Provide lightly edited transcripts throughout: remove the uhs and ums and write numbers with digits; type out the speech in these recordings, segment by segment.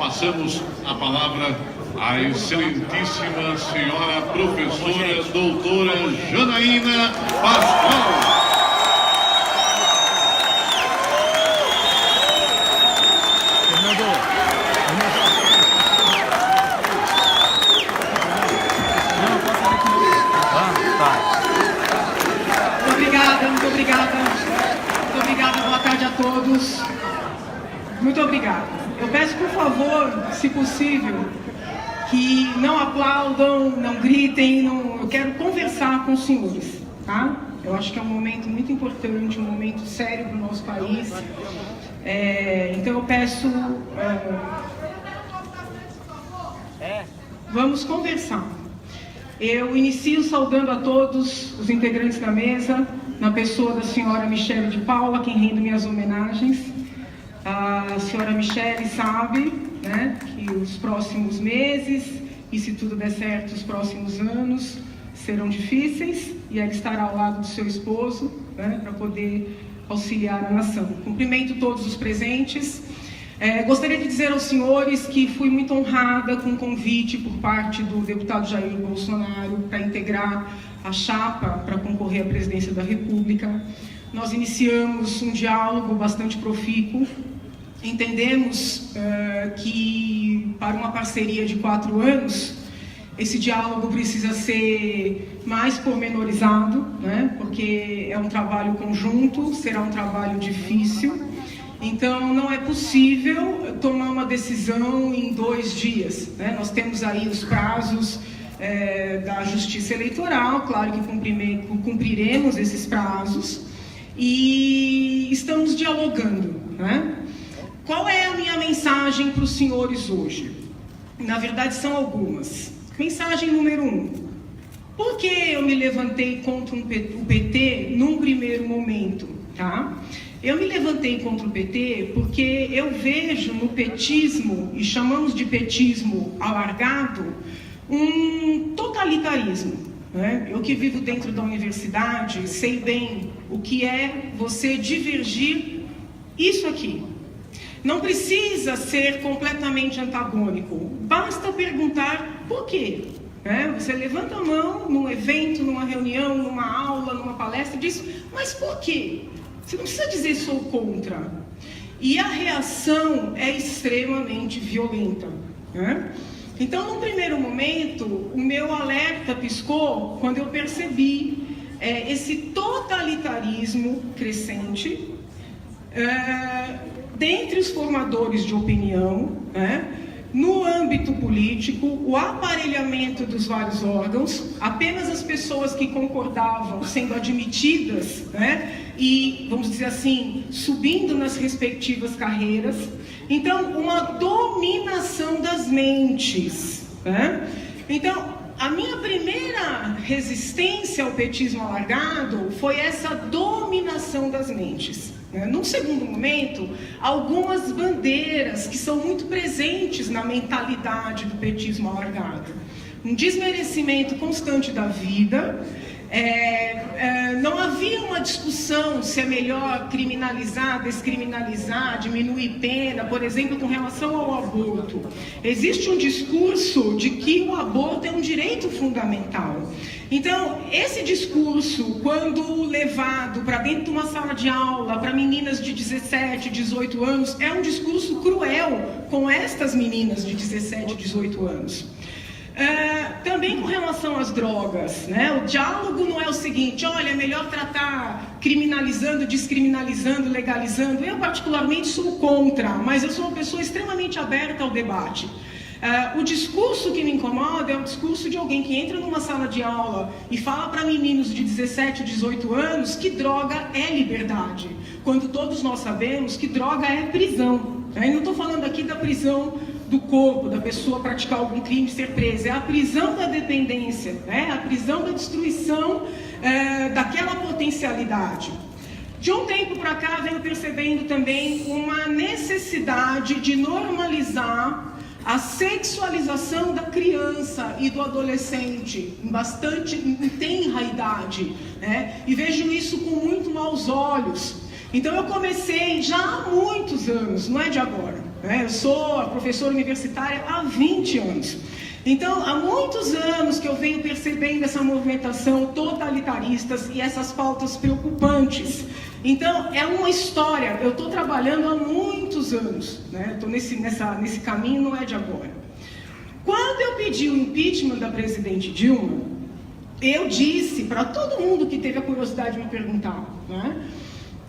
passamos a palavra à excelentíssima senhora professora doutora Janaína Pascoal. Muito obrigada, boa tarde a todos. Muito obrigada. Eu peço, por favor, se possível, que não aplaudam, não gritem, eu quero conversar com os senhores, tá? Eu acho que é um momento muito importante, um momento sério para o nosso país. Então eu peço... vamos conversar. Eu inicio saudando a todos os integrantes da mesa, na pessoa da senhora Michele de Paula, quem rende minhas homenagens. A senhora Michele sabe, né, que os próximos meses, e se tudo der certo, os próximos anos, serão difíceis, e ela estará ao lado do seu esposo, né, para poder auxiliar a nação. Cumprimento todos os presentes. Gostaria de dizer aos senhores que fui muito honrada com o convite por parte do deputado Jair Bolsonaro para integrar a chapa para concorrer à presidência da República. Nós iniciamos um diálogo bastante profícuo. Entendemos que para uma parceria de 4 anos, esse diálogo precisa ser mais pormenorizado, né? Porque é um trabalho conjunto, será um trabalho difícil. Então, não é possível tomar uma decisão em 2 dias, né? Nós temos aí os prazos da Justiça Eleitoral, claro que cumpriremos esses prazos, e estamos dialogando, né? Qual é a minha mensagem para os senhores hoje? Na verdade, são algumas. Mensagem número 1. Por que eu me levantei contra o PT num primeiro momento, tá? Eu me levantei contra o PT porque eu vejo no petismo, e chamamos de petismo alargado, um totalitarismo, né? Eu que vivo dentro da universidade, sei bem o que é você divergir isso aqui. Não precisa ser completamente antagônico, basta perguntar por quê. Você levanta a mão num evento, numa reunião, numa aula, numa palestra, diz, mas por quê? Você não precisa dizer sou contra. E a reação é extremamente violenta, né? Então, num primeiro momento, o meu alerta piscou quando eu percebi esse totalitarismo crescente dentre os formadores de opinião, né? No âmbito político, o aparelhamento dos vários órgãos, apenas as pessoas que concordavam sendo admitidas, né? E, vamos dizer assim, subindo nas respectivas carreiras. Então, uma dominação das mentes, né? Então, a minha primeira resistência ao petismo alargado foi essa dominação das mentes. Num segundo momento, algumas bandeiras que são muito presentes na mentalidade do petismo alargado. Um desmerecimento constante da vida. Não havia uma discussão se é melhor criminalizar, descriminalizar, diminuir pena, por exemplo, com relação ao aborto. Existe um discurso de que o aborto é um direito fundamental. Então, esse discurso, quando levado para dentro de uma sala de aula, para meninas de 17, 18 anos, é um discurso cruel com estas meninas de 17, 18 anos. Também com relação às drogas, né? O diálogo não é o seguinte, olha, é melhor tratar criminalizando, descriminalizando, legalizando. Eu particularmente sou contra, mas eu sou uma pessoa extremamente aberta ao debate. O discurso que me incomoda é o discurso de alguém que entra numa sala de aula e fala para meninos de 17, 18 anos que droga é liberdade, quando todos nós sabemos que droga é prisão. Eu não estou falando aqui da prisão do corpo, da pessoa praticar algum crime e ser presa, é a prisão da dependência, né? A prisão da destruição daquela potencialidade. De um tempo para cá, venho percebendo também uma necessidade de normalizar a sexualização da criança e do adolescente, em tenra idade, né? E vejo isso com muito maus olhos. Então eu comecei já há muitos muitos anos, não é de agora, né? Eu sou professora universitária há 20 anos. Então, há muitos anos que eu venho percebendo essa movimentação totalitaristas e essas pautas preocupantes. Então, é uma história, eu estou trabalhando há muitos anos, né? Estou nesse caminho, não é de agora. Quando eu pedi o impeachment da presidente Dilma, eu disse para todo mundo que teve a curiosidade de me perguntar, né,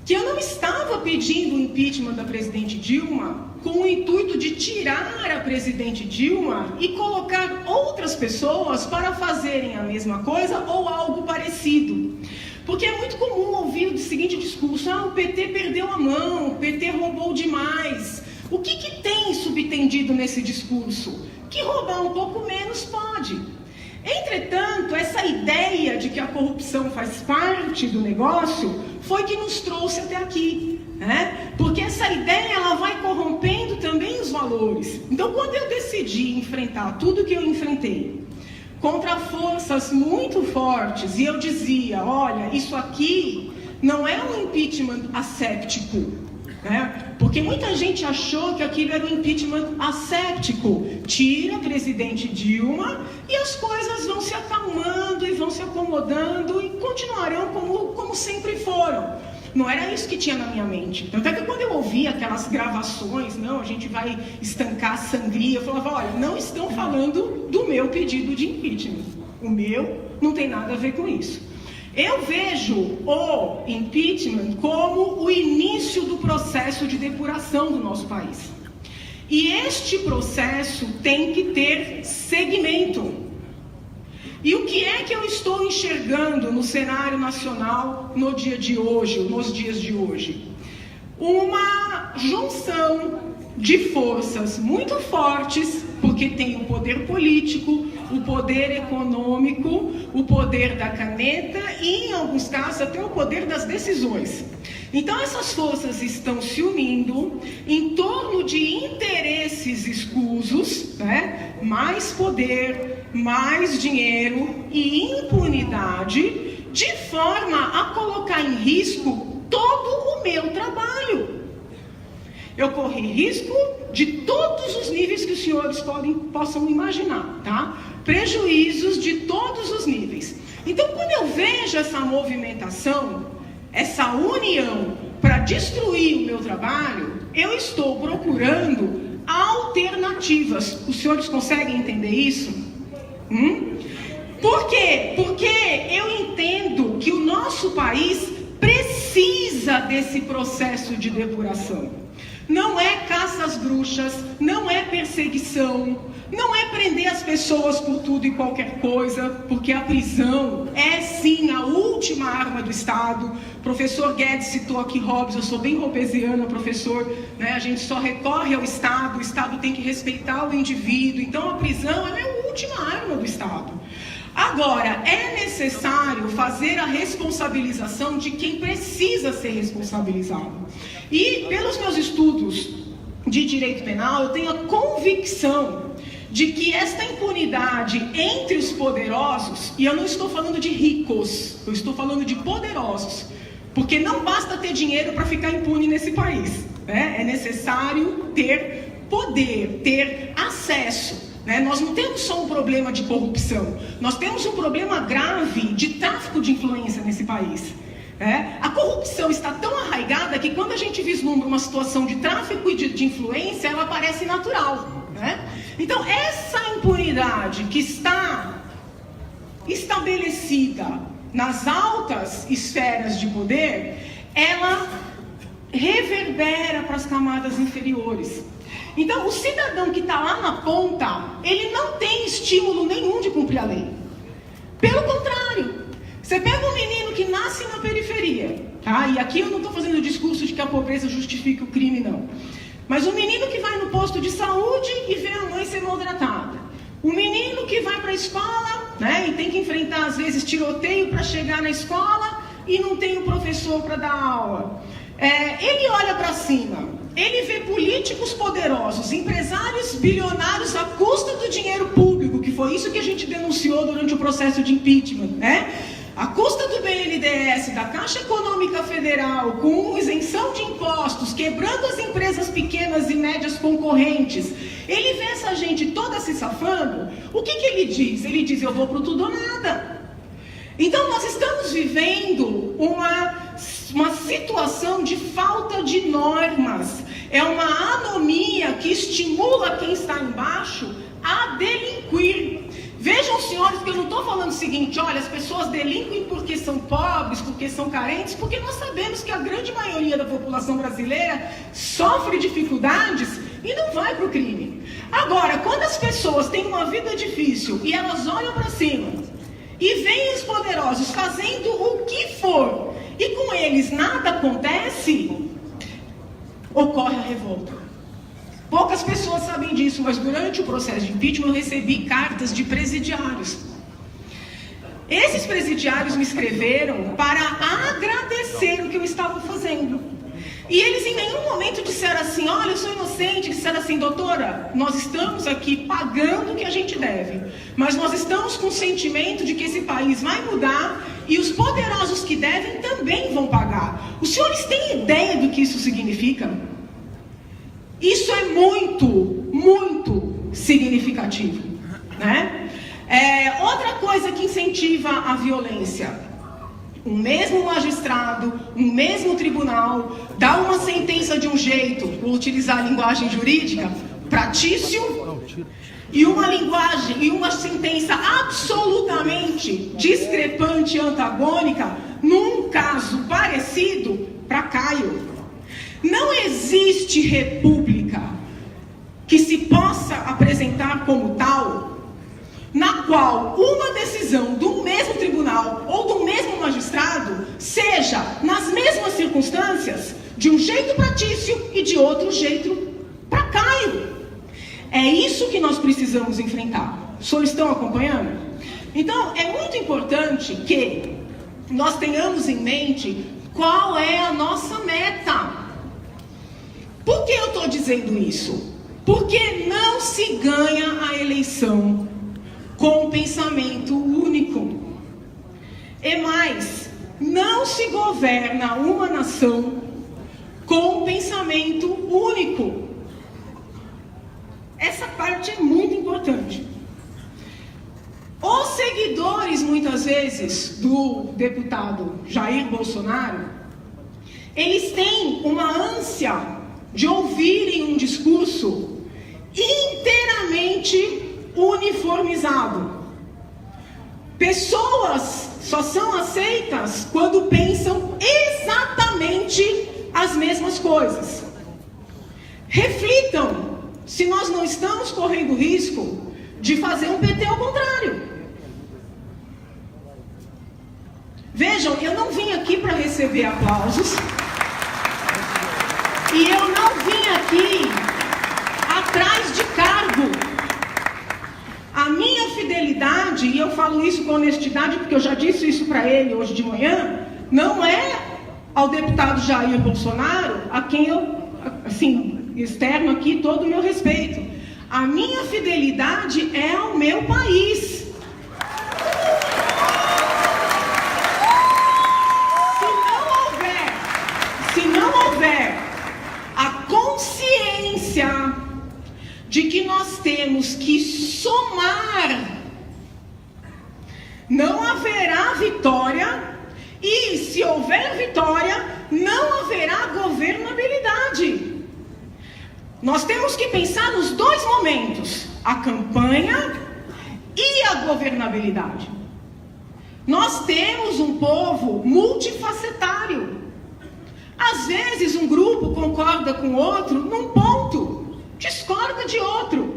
que eu não estava pedindo o impeachment da presidente Dilma com o intuito de tirar a presidente Dilma e colocar outras pessoas para fazerem a mesma coisa ou algo parecido. Porque é muito comum ouvir o seguinte discurso: o PT perdeu a mão, o PT roubou demais. O que tem subtendido nesse discurso? Que roubar um pouco menos pode. Entretanto, essa ideia de que a corrupção faz parte do negócio foi que nos trouxe até aqui, né? Porque essa ideia ela vai corrompendo também os valores. Então, quando eu decidi enfrentar tudo que eu enfrentei contra forças muito fortes, e eu dizia, olha, isso aqui não é um impeachment asséptico, né? Porque muita gente achou que aquilo era um impeachment asséptico. Tira a presidente Dilma e as coisas vão se acalmando e vão se acomodando e continuarão como sempre foram. Não era isso que tinha na minha mente. Tanto é que quando eu ouvia aquelas gravações, não, a gente vai estancar a sangria, eu falava, olha, não estão falando do meu pedido de impeachment. O meu não tem nada a ver com isso. Eu vejo o impeachment como o início do processo de depuração do nosso país. E este processo tem que ter segmento. E o que é que eu estou enxergando no cenário nacional no dia de hoje, nos dias de hoje? Uma junção de forças muito fortes, porque tem o poder político, o poder econômico, o poder da caneta e, em alguns casos, até o poder das decisões. Então, essas forças estão se unindo em torno de interesses escusos, né? Mais poder, mais dinheiro e impunidade, de forma a colocar em risco todo o meu trabalho. Eu corri risco de todos os níveis que os senhores possam imaginar, tá? Prejuízos de todos os níveis. Então, quando eu vejo essa movimentação, essa união para destruir o meu trabalho, eu estou procurando alternativas. Os senhores conseguem entender isso? Por quê? Porque eu entendo que o nosso país precisa desse processo de depuração. Não é caça às bruxas, não é perseguição, não é prender as pessoas por tudo e qualquer coisa, porque a prisão é sim a última arma do Estado. O professor Guedes citou aqui Hobbes, eu sou bem hobbesiana, professor, né? A gente só recorre ao Estado, o Estado tem que respeitar o indivíduo, então a prisão é a última arma do Estado. Agora, é necessário fazer a responsabilização de quem precisa ser responsabilizado. E, pelos meus estudos de direito penal, eu tenho a convicção de que esta impunidade entre os poderosos, e eu não estou falando de ricos, eu estou falando de poderosos, porque não basta ter dinheiro para ficar impune nesse país, né? É necessário ter poder, ter acesso. Nós não temos só um problema de corrupção, nós temos um problema grave de tráfico de influência nesse país. A corrupção está tão arraigada que quando a gente vislumbra uma situação de tráfico e de influência, ela parece natural. Então, essa impunidade que está estabelecida nas altas esferas de poder, ela reverbera para as camadas inferiores. Então, o cidadão que está lá na ponta, ele não tem estímulo nenhum de cumprir a lei. Pelo contrário, você pega um menino que nasce na periferia, tá? E aqui eu não estou fazendo o discurso de que a pobreza justifica o crime, não. Mas o menino que vai no posto de saúde e vê a mãe ser maltratada. O menino que vai para a escola, né, e tem que enfrentar, às vezes, tiroteio para chegar na escola e não tem um professor para dar aula. Ele olha para cima, ele vê políticos poderosos, empresários bilionários à custa do dinheiro público, que foi isso que a gente denunciou durante o processo de impeachment, né? à custa do BNDES, da Caixa Econômica Federal, com isenção de impostos, quebrando as empresas pequenas e médias concorrentes, ele vê essa gente toda se safando, o que ele diz? Ele diz, eu vou pro tudo ou nada. Então nós estamos vivendo uma situação de falta de normas, é uma anomia que estimula quem está embaixo a delinquir. Vejam, senhores, que eu não estou falando o seguinte, olha, as pessoas delinquem porque são pobres, porque são carentes, porque nós sabemos que a grande maioria da população brasileira sofre dificuldades e não vai para o crime. Agora, quando as pessoas têm uma vida difícil e elas olham para cima e veem os poderosos fazendo o que for e com eles nada acontece, ocorre a revolta. Poucas pessoas sabem disso, mas durante o processo de impeachment eu recebi cartas de presidiários. Esses presidiários me escreveram para agradecer o que eu estava fazendo. E eles em nenhum momento disseram assim, olha, eu sou inocente, disseram assim, doutora, nós estamos aqui pagando o que a gente deve, mas nós estamos com o sentimento de que esse país vai mudar e os poderosos que devem também vão pagar. Os senhores têm ideia do que isso significa? Isso é muito, muito significativo, né? Outra coisa que incentiva a violência, o mesmo magistrado, o mesmo tribunal, dá uma sentença de um jeito, vou utilizar a linguagem jurídica, pratício, e uma sentença absolutamente discrepante e antagônica, num caso parecido, para Caio. Não existe república que se possa apresentar como tal, na qual uma decisão do mesmo tribunal ou do mesmo magistrado seja, nas mesmas circunstâncias, de um jeito pratício e de outro jeito para Caio. É isso que nós precisamos enfrentar. Os senhores estão acompanhando? Então, é muito importante que nós tenhamos em mente qual é a nossa meta. Por que eu estou dizendo isso? Porque não se ganha a eleição com um pensamento único. E mais, não se governa uma nação com um pensamento único. Essa parte é muito importante. Os seguidores, muitas vezes, do deputado Jair Bolsonaro, eles têm uma ânsia de ouvirem um discurso inteiramente uniformizado. Pessoas só são aceitas quando pensam exatamente as mesmas coisas. Reflitam se nós não estamos correndo risco de fazer um PT ao contrário. Vejam, eu não vim aqui para receber aplausos. E eu não vim aqui atrás de cargo. A minha fidelidade, e eu falo isso com honestidade, porque eu já disse isso para ele hoje de manhã, não é ao deputado Jair Bolsonaro, a quem eu, assim, externo aqui todo o meu respeito. A minha fidelidade é ao meu país. Se não houver a consciência de que nós temos que somar, não haverá vitória, e se houver vitória, não haverá governabilidade. Nós temos que pensar nos dois momentos, a campanha e a governabilidade. Nós temos um povo multifacetário. Às vezes um grupo concorda com outro num ponto, discorda de outro.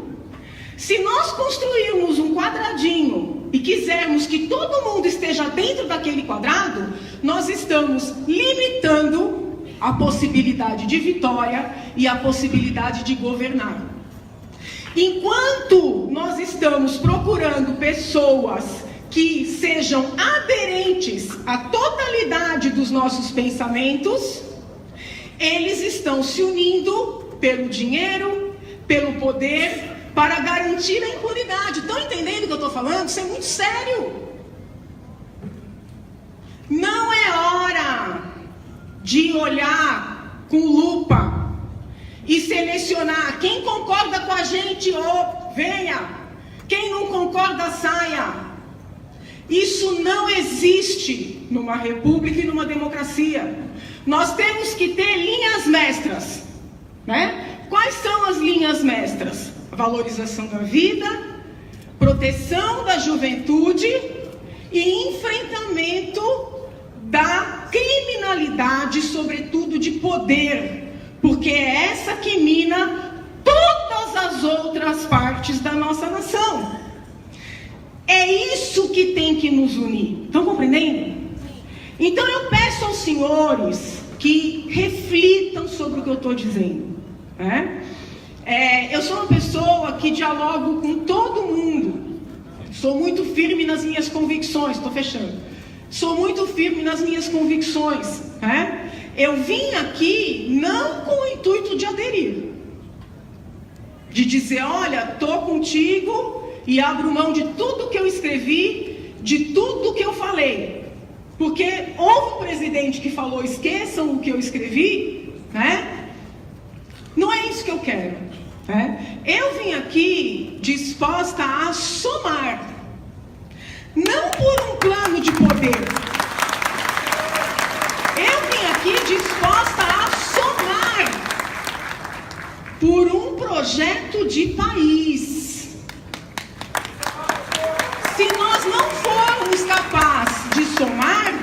Se nós construirmos um quadradinho e quisermos que todo mundo esteja dentro daquele quadrado, nós estamos limitando a possibilidade de vitória e a possibilidade de governar. Enquanto nós estamos procurando pessoas que sejam aderentes à totalidade dos nossos pensamentos, eles estão se unindo pelo dinheiro, pelo poder, para garantir a impunidade. Estão entendendo o que eu estou falando? Isso é muito sério. Não é hora de olhar com lupa e selecionar quem concorda com a gente, ou venha, quem não concorda, saia. Isso não existe numa república e numa democracia. Nós temos que ter linhas mestras, né? Quais são as linhas mestras? A valorização da vida, proteção da juventude e enfrentamento da criminalidade, sobretudo de poder, porque é essa que mina todas as outras partes da nossa nação. É isso que tem que nos unir. Estão compreendendo? Então eu peço aos senhores que reflitam sobre o que eu estou dizendo, né? Eu sou uma pessoa que dialogo com todo mundo. Sou muito firme nas minhas convicções. Estou fechando. Sou muito firme nas minhas convicções, né? Eu vim aqui não com o intuito de aderir, de dizer, olha, estou contigo e abro mão de tudo que eu escrevi, de tudo que eu falei. Porque houve um presidente que falou, esqueçam o que eu escrevi, né? Não é isso que eu quero, né? Eu vim aqui disposta a somar, não por um plano de poder. Eu vim aqui disposta a somar por um projeto de país. Se nós não formos capazes de somar,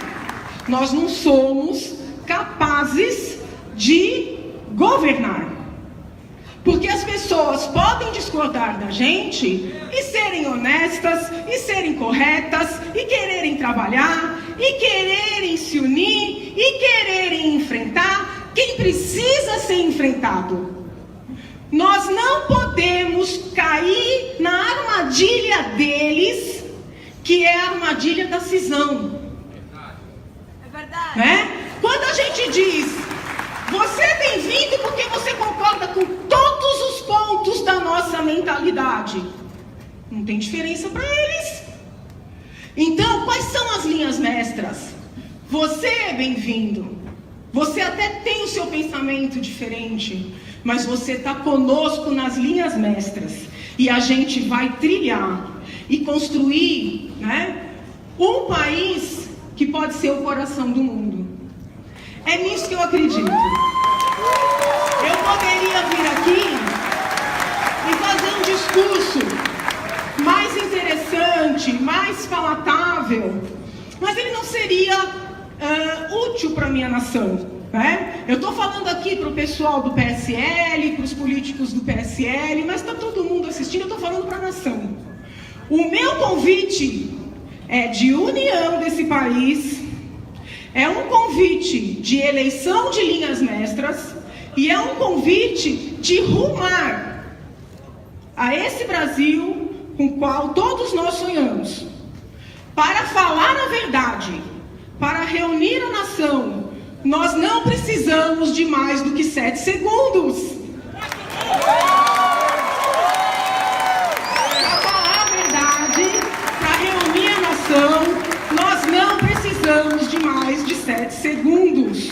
nós não somos capazes de governar. Porque as pessoas podem discordar da gente e serem honestas, e serem corretas, e quererem trabalhar, e quererem se unir, e quererem enfrentar quem precisa ser enfrentado. Nós não podemos cair na armadilha deles, que é a armadilha da cisão. É verdade. Né? Quando a gente diz, você é bem-vindo porque você concorda com todos os pontos da nossa mentalidade, não tem diferença para eles. Então, quais são as linhas mestras? Você é bem-vindo. Você até tem o seu pensamento diferente, mas você está conosco nas linhas mestras. E a gente vai trilhar e construir, né, um país que pode ser o coração do mundo. É nisso que eu acredito. Eu poderia vir aqui e fazer um discurso mais interessante, mais palatável, mas ele não seria útil para a minha nação, né? Eu estou falando aqui para o pessoal do PSL, para os políticos do PSL, mas está todo mundo assistindo, eu estou falando para a nação. O meu convite é de união desse país, é um convite de eleição de linhas mestras e é um convite de rumar a esse Brasil com o qual todos nós sonhamos, para falar a verdade, para reunir a nação. Nós não precisamos de mais do que 7 segundos. Para falar a verdade, para reunir a nação, nós não precisamos de mais de 7 segundos.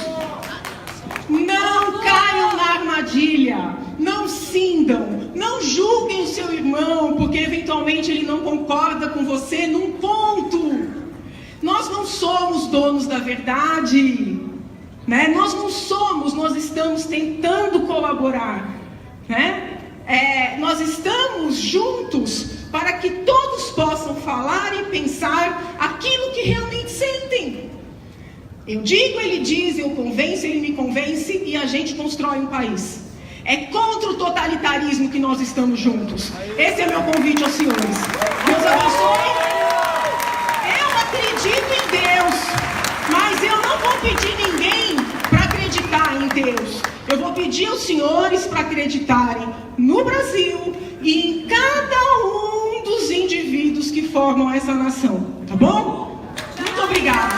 Não caiam na armadilha, não cindam, não julguem o seu irmão, porque eventualmente ele não concorda com você num ponto. Nós não somos donos da verdade, né? Nós não somos, nós estamos tentando colaborar, né? Nós estamos juntos para que todos possam falar e pensar aquilo que realmente sentem. Eu digo, ele diz, eu convenço, ele me convence e a gente constrói um país. É contra o totalitarismo que nós estamos juntos. Esse é meu convite aos senhores. Deus abençoe. Eu acredito em Deus, mas eu não vou pedir ninguém para acreditar em Deus. Eu vou pedir aos senhores para acreditarem no Brasil e em cada um dos indivíduos que formam essa nação. Tá bom? Muito obrigada.